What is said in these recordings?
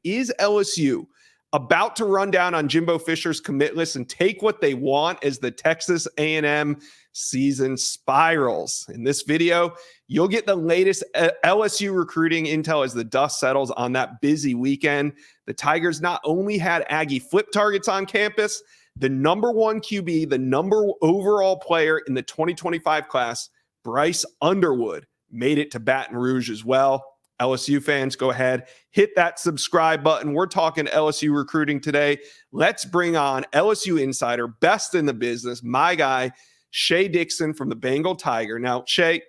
Is LSU about to run down on Jimbo Fisher's commit list and take what they want as the Texas A&M season spirals? In this video, you'll get the latest LSU recruiting intel as the dust settles on that busy weekend. The Tigers not only had Aggie flip targets on campus, the number one QB, the number overall player in the 2025 class, Bryce Underwood, made it to Baton Rouge as well. LSU fans, go ahead, hit that subscribe button. We're talking LSU recruiting today. Let's bring on LSU insider, best in the business, my guy, Shea Dixon from the Bengal Tiger. Now, Shea,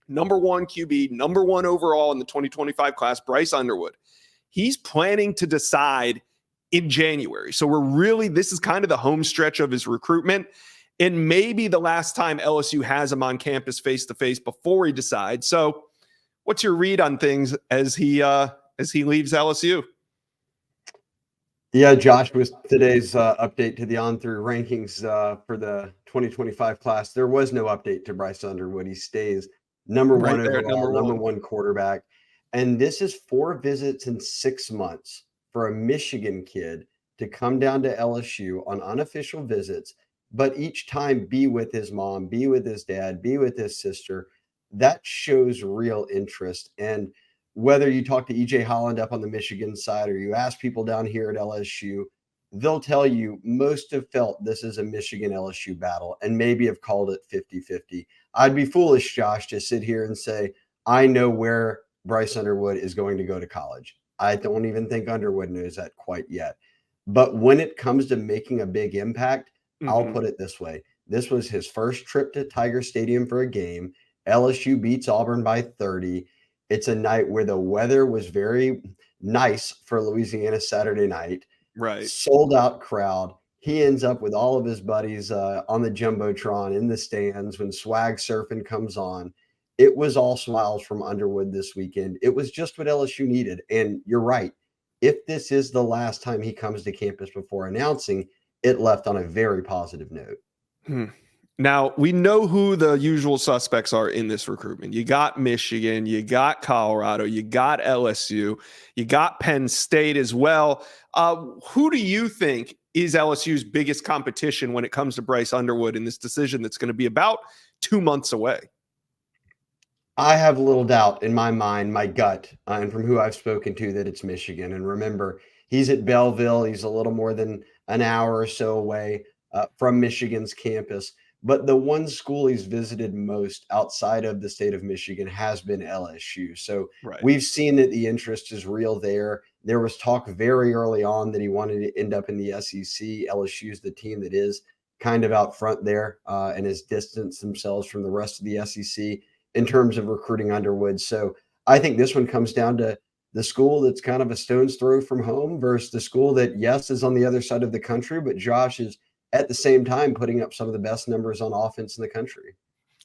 number one QB, number one overall in the 2025 class, Bryce Underwood. He's planning to decide in January. So this is kind of the home stretch of his recruitment, and maybe the last time LSU has him on campus face-to-face before he decides. So what's your read on things as he leaves LSU? Yeah, Josh, with today's update to the on-through rankings for the 2025 class, there was no update to Bryce Underwood. He stays number one overall, number one quarterback. And this is 4 visits in 6 months for a Michigan kid to come down to LSU on unofficial visits, but each time be with his mom, be with his dad, be with his sister. That shows real interest. And whether you talk to EJ Holland up on the Michigan side or you ask people down here at LSU, they'll tell you most have felt this is a Michigan LSU battle and maybe have called it 50-50. I'd be foolish, Josh, to sit here and say, I know where Bryce Underwood is going to go to college. I don't even think Underwood knows that quite yet. But when it comes to making a big impact, I'll put it this way. This was his first trip to Tiger Stadium for a game. LSU beats Auburn by 30. It's a night where the weather was very nice for Louisiana Saturday night. Right. Sold out crowd. He ends up with all of his buddies on the Jumbotron in the stands when Swag Surfing comes on. It was all smiles from Underwood this weekend. It was just what LSU needed. And you're right. If this is the last time he comes to campus before announcing, it left on a very positive note. Now, we know who the usual suspects are in this recruitment. You got Michigan, you got Colorado, you got LSU, you got Penn State as well. Who do you think is LSU's biggest competition when it comes to Bryce Underwood in this decision that's going to be about 2 months away? I have little doubt in my mind, my gut, and from who I've spoken to, that it's Michigan. And remember, he's at Belleville. He's a little more than an hour or so away from Michigan's campus. But the one school he's visited most outside of the state of Michigan has been LSU. So we've seen that the interest is real there. There was talk very early on that he wanted to end up in the SEC. LSU is the team that is kind of out front there and has distanced themselves from the rest of the SEC in terms of recruiting Underwood. So I think this one comes down to the school that's kind of a stone's throw from home versus the school that, yes, is on the other side of the country, but Josh is at the same time putting up some of the best numbers on offense in the country.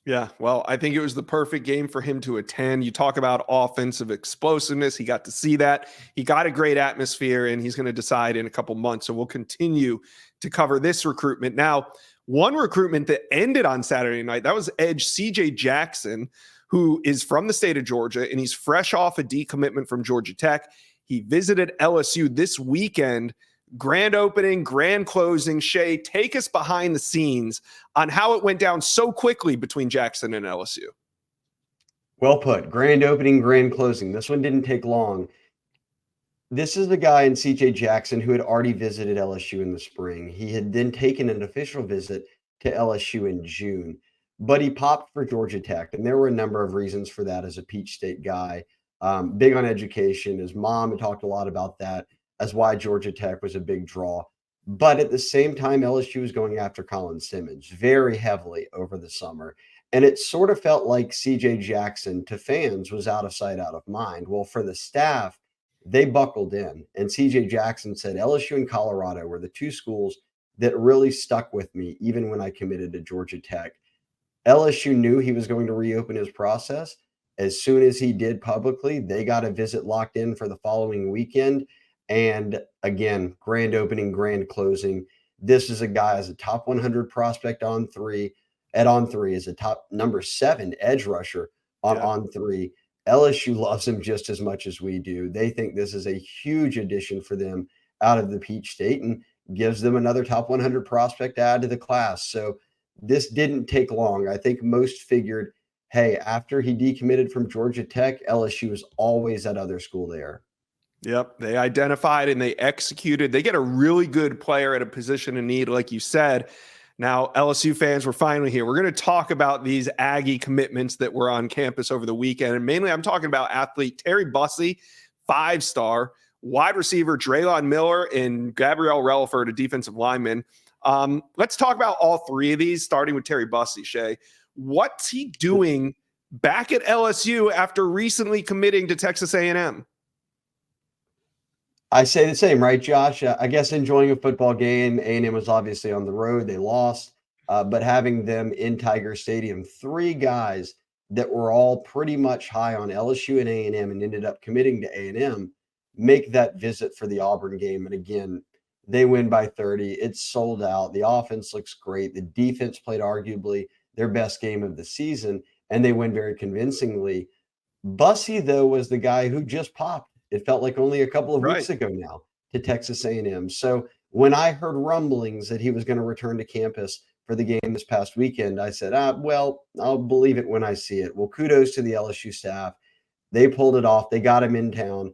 Yeah, well, I think it was the perfect game for him to attend. You talk about offensive explosiveness. He got to see that. He got a great atmosphere, and he's going to decide in a couple months. So we'll continue to cover this recruitment. Now, one recruitment that ended on Saturday night, that was edge CJ Jackson, who is from the state of Georgia, and he's fresh off a decommitment from Georgia Tech. He visited LSU this weekend. Grand opening, grand closing. Shea, take us behind the scenes on how it went down so quickly between Jackson and LSU. Well put. Grand opening, grand closing. This one didn't take long. This is the guy in CJ Jackson who had already visited LSU in the spring. He had then taken an official visit to LSU in June, but he popped for Georgia Tech. And there were a number of reasons for that as a Peach State guy. Big on education. His mom had talked a lot about that as why Georgia Tech was a big draw. But at the same time, LSU was going after Colin Simmons very heavily over the summer. And it sort of felt like CJ Jackson to fans was out of sight, out of mind. Well, for the staff, they buckled in. And CJ Jackson said LSU and Colorado were the two schools that really stuck with me, even when I committed to Georgia Tech. LSU knew he was going to reopen his process. As soon as he did publicly, they got a visit locked in for the following weekend. And again, grand opening, grand closing. This is a guy as a top 100 prospect on three, as a top number 7 edge rusher on three. LSU loves him just as much as we do. They think this is a huge addition for them out of the Peach State and gives them another top 100 prospect to add to the class. So this didn't take long. I think most figured, hey, after he decommitted from Georgia Tech, LSU is always that other school there. Yep. They identified and they executed. They get a really good player at a position of need, like you said. Now, LSU fans, we're finally here. We're going to talk about these Aggie commitments that were on campus over the weekend. And mainly, I'm talking about athlete Terry Bussey, 5-star, wide receiver Dron Miller, and Gabe Reliford, a defensive lineman. Let's talk about all three of these, starting with Terry Bussey, Shay. What's he doing back at LSU after recently committing to Texas A&M? I say the same, right, Josh? I guess enjoying a football game. A&M was obviously on the road. They lost. But having them in Tiger Stadium, three guys that were all pretty much high on LSU and A&M and ended up committing to A&M, make that visit for the Auburn game. And again, they win by 30. It's sold out. The offense looks great. The defense played arguably their best game of the season, and they win very convincingly. Bussey, though, was the guy who just popped. It felt like only a couple of weeks ago now to Texas A&M. So when I heard rumblings that he was going to return to campus for the game this past weekend, I said, well, I'll believe it when I see it. Well, kudos to the LSU staff. They pulled it off. They got him in town.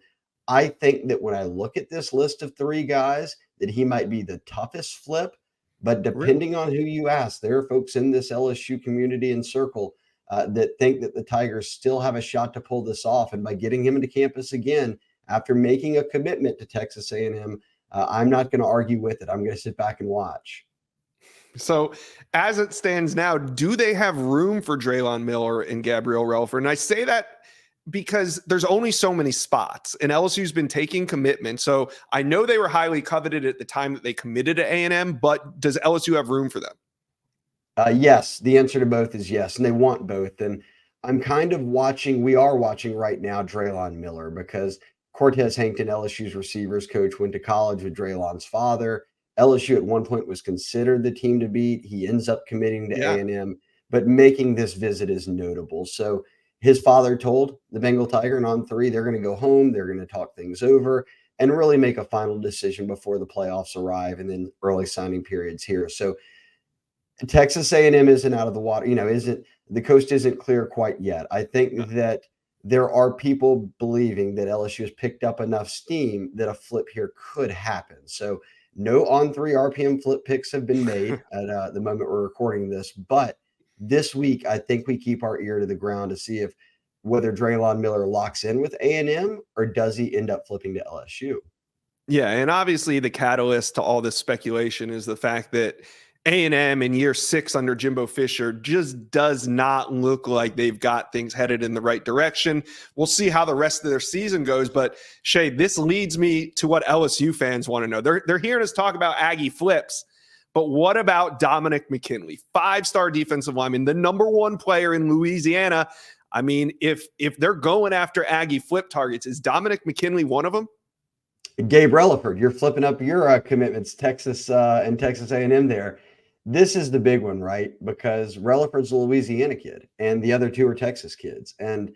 I think that when I look at this list of three guys, that he might be the toughest flip. But depending on who you ask, there are folks in this LSU community and circle that think that the Tigers still have a shot to pull this off. And by getting him into campus again, after making a commitment to Texas A&M, I'm not going to argue with it. I'm going to sit back and watch. So as it stands now, do they have room for Dron Miller and Gabe Reliford? And I say that because there's only so many spots, and LSU's been taking commitments. So I know they were highly coveted at the time that they committed to A&M, but does LSU have room for them? Yes, the answer to both is yes, and they want both. And I'm kind of watching, we are watching right now, Dron Miller, because Cortez Hankton, LSU's receivers coach, went to college with Dron's father. LSU at one point was considered the team to beat. He ends up committing to A&M, but making this visit is notable. So his father told the Bengal Tiger and on 3, they're going to go home, they're going to talk things over, and really make a final decision before the playoffs arrive and then early signing periods here. So Texas A&M isn't out of the water, the coast isn't clear quite yet. I think that there are people believing that LSU has picked up enough steam that a flip here could happen. So no on 3 RPM flip picks have been made at the moment we're recording this, but this week I think we keep our ear to the ground to see if whether Dron Miller locks in with A&M or does he end up flipping to LSU. Yeah, and obviously the catalyst to all this speculation is the fact that A&M in year 6 under Jimbo Fisher just does not look like they've got things headed in the right direction. We'll see how the rest of their season goes. But Shay, this leads me to what LSU fans want to know. They're hearing us talk about Aggie flips, but what about Dominic McKinley, 5-star defensive lineman, the #1 player in Louisiana? I mean, if they're going after Aggie flip targets, is Dominic McKinley one of them? Gabe Reliford, you're flipping up your commitments, Texas and Texas A&M there. This is the big one, right? Because Reliford's a Louisiana kid, and the other 2 are Texas kids. And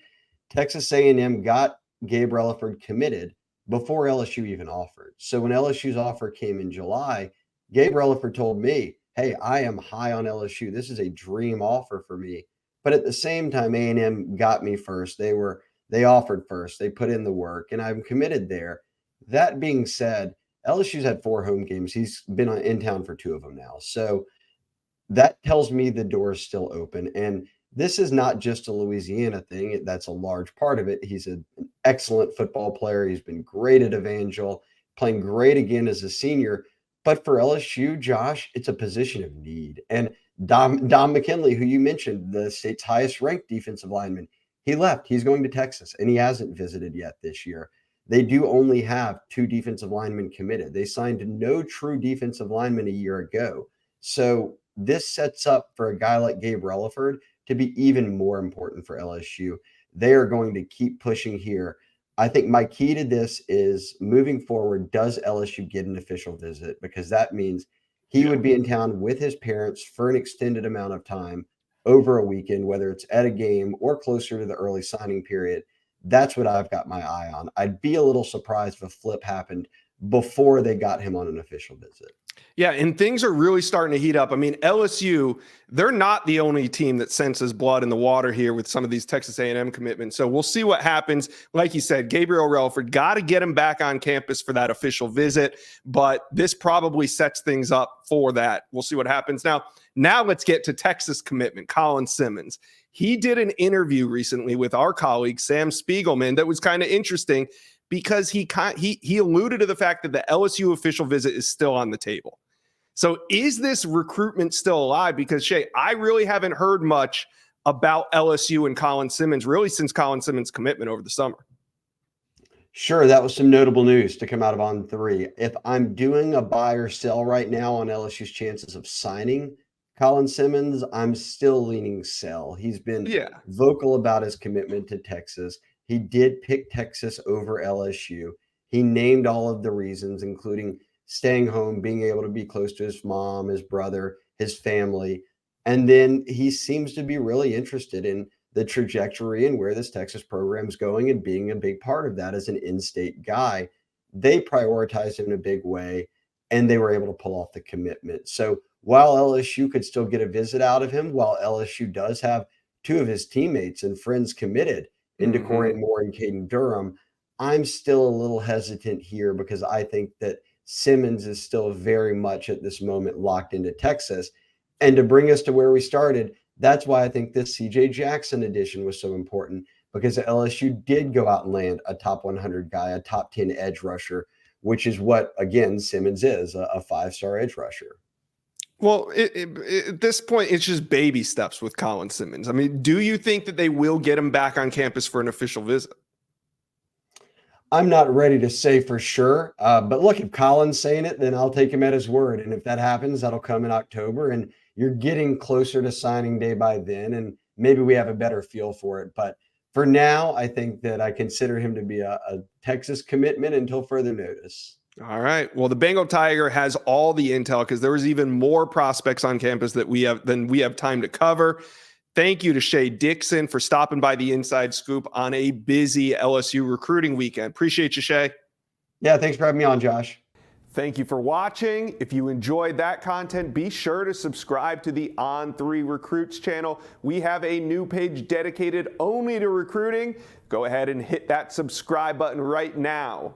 Texas A&M got Gabe Reliford committed before LSU even offered. So when LSU's offer came in July, Gabe Reliford told me, "Hey, I am high on LSU. This is a dream offer for me." But at the same time, A&M got me first. They offered first. They put in the work, and I'm committed there. That being said, LSU's had 4 home games. He's been in town for 2 of them now. So that tells me the door is still open. And this is not just a Louisiana thing. That's a large part of it. He's an excellent football player. He's been great at Evangel, playing great again as a senior. But for LSU, Josh, it's a position of need. And Dom McKinley, who you mentioned, the state's highest ranked defensive lineman, he left. He's going to Texas, and he hasn't visited yet this year. They do only have 2 defensive linemen committed. They signed no true defensive lineman a year ago. So this sets up for a guy like Gabe Reliford to be even more important for LSU. They are going to keep pushing here. I think my key to this is moving forward, does LSU get an official visit? Because that means he would be in town with his parents for an extended amount of time over a weekend, whether it's at a game or closer to the early signing period. That's what I've got my eye on. I'd be a little surprised if a flip happened before they got him on an official visit. Yeah, and things are really starting to heat up. I mean, LSU, they're not the only team that senses blood in the water here with some of these Texas A&M commitments. So we'll see what happens. Like you said, Gabriel Reliford, got to get him back on campus for that official visit, but this probably sets things up for that. We'll see what happens. Now let's get to Texas commitment, Colin Simmons. He did an interview recently with our colleague, Sam Spiegelman, that was kind of interesting because he alluded to the fact that the LSU official visit is still on the table. So is this recruitment still alive? Because, Shay, I really haven't heard much about LSU and Colin Simmons really since Colin Simmons' commitment over the summer. Sure, that was some notable news to come out of On3. If I'm doing a buy or sell right now on LSU's chances of signing Colin Simmons, I'm still leaning sell. He's been vocal about his commitment to Texas. He did pick Texas over LSU. He named all of the reasons, including staying home, being able to be close to his mom, his brother, his family. And then he seems to be really interested in the trajectory and where this Texas program's going and being a big part of that as an in-state guy. They prioritized him in a big way, and they were able to pull off the commitment. So while LSU could still get a visit out of him, while LSU does have two of his teammates and friends committed into Corian Moore and Caden Durham, I'm still a little hesitant here because I think that Simmons is still very much at this moment locked into Texas. And to bring us to where we started, that's why I think this CJ Jackson addition was so important, because LSU did go out and land a top 100 guy, a top 10 edge rusher, which is what, again, Simmons is, a 5-star edge rusher. Well, at this point, it's just baby steps with Colin Simmons. I mean, do you think that they will get him back on campus for an official visit? I'm not ready to say for sure, but look, if Colin's saying it, then I'll take him at his word. And if that happens, that'll come in October, and you're getting closer to signing day by then, and maybe we have a better feel for it. But for now, I think that I consider him to be a Texas commitment until further notice. All right. Well, the Bengal Tiger has all the intel because there was even more prospects on campus than we have time to cover. Thank you to Shay Dixon for stopping by the Inside Scoop on a busy LSU recruiting weekend. Appreciate you, Shay. Yeah, thanks for having me on, Josh. Thank you for watching. If you enjoyed that content, be sure to subscribe to the On3 Recruits channel. We have a new page dedicated only to recruiting. Go ahead and hit that subscribe button right now.